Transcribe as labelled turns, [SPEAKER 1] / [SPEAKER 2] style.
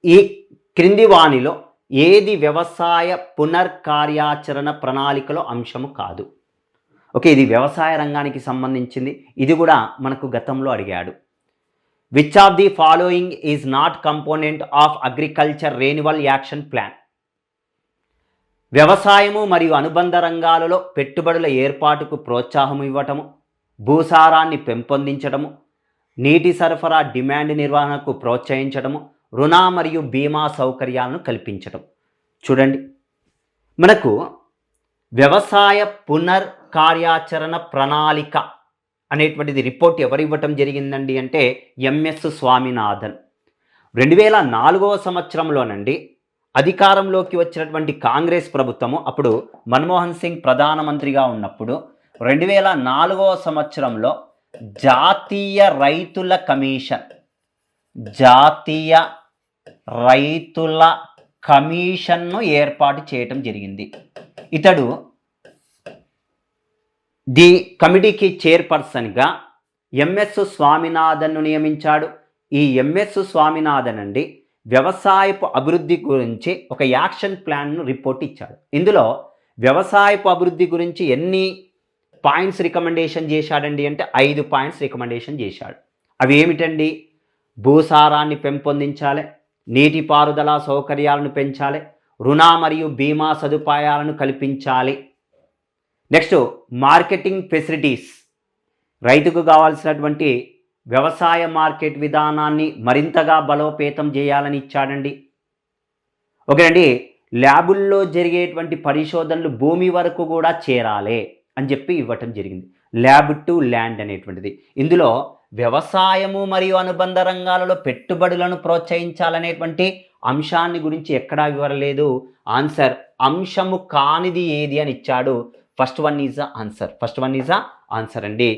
[SPEAKER 1] ఈ క్రింది వానిలో ఏది వ్యవసాయ పునర్కార్యాచరణ ప్రణాళికలో అంశము కాదు? ఓకే, ఇది వ్యవసాయ రంగానికి సంబంధించింది. ఇది కూడా మనకు గతంలో అడిగాడు. Which of the following is not component of agriculture renewal action plan? వ్యవసాయము మరియు అనుబంధ రంగాలలో పెట్టుబడుల ఏర్పాటుకు ప్రోత్సాహం ఇవ్వటము, భూసారాన్ని పెంపొందించడము, నీటి సరఫరా డిమాండ్ నిర్వహణకు ప్రోత్సహించడము, రుణ మరియు బీమా సౌకర్యాలను కల్పించడం. చూడండి, మనకు వ్యవసాయ పునర్కార్యాచరణ ప్రణాళిక అనేటువంటిది రిపోర్ట్ ఎవరు ఇవ్వటం జరిగిందండి అంటే ఎంఎస్ స్వామినాథన్. 2004వ సంవత్సరంలోనండి అధికారంలోకి వచ్చినటువంటి కాంగ్రెస్ ప్రభుత్వము, అప్పుడు మన్మోహన్ సింగ్ ప్రధానమంత్రిగా ఉన్నప్పుడు 2004వ సంవత్సరంలో జాతీయ రైతుల కమిషన్ను ఏర్పాటు చేయటం జరిగింది. ఇతడు ది కమిటీకి చైర్పర్సన్గా ఎంఎస్ స్వామినాథన్ను నియమించాడు. ఈ ఎంఎస్ స్వామినాథన్ అండి వ్యవసాయపు అభివృద్ధి గురించి ఒక యాక్షన్ ప్లాన్ను రిపోర్ట్ ఇచ్చాడు. ఇందులో వ్యవసాయపు అభివృద్ధి గురించి ఎన్ని పాయింట్స్ రికమెండేషన్ చేశాడండి అంటే 5 పాయింట్స్ రికమెండేషన్ చేశాడు. అవి ఏమిటండి? భూసారాన్ని పెంపొందించాలి, నీటిపారుదల సౌకర్యాలను పెంచాలి, రుణ మరియు బీమా సదుపాయాలను కల్పించాలి. నెక్స్ట్ మార్కెటింగ్ ఫెసిలిటీస్, రైతుకు కావాల్సినటువంటి వ్యవసాయ మార్కెట్ విధానాన్ని మరింతగా బలోపేతం చేయాలని ఇచ్చాడండి. ఓకేనండి, ల్యాబుల్లో జరిగేటువంటి పరిశోధనలు భూమి వరకు కూడా చేరాలి అని చెప్పి ఇవ్వటం జరిగింది. ల్యాబ్ టు ల్యాండ్ అనేటువంటిది. ఇందులో వ్యవసాయము మరియు అనుబంధ రంగాలలో పెట్టుబడులను ప్రోత్సహించాలనేటువంటి అంశాన్ని గురించి ఎక్కడా వివరలేదు. ఆన్సర్ అంశము కానిది ఏది అని ఇచ్చాడు. ఫస్ట్ వన్ ఈజ్ ఆన్సర్ అండి.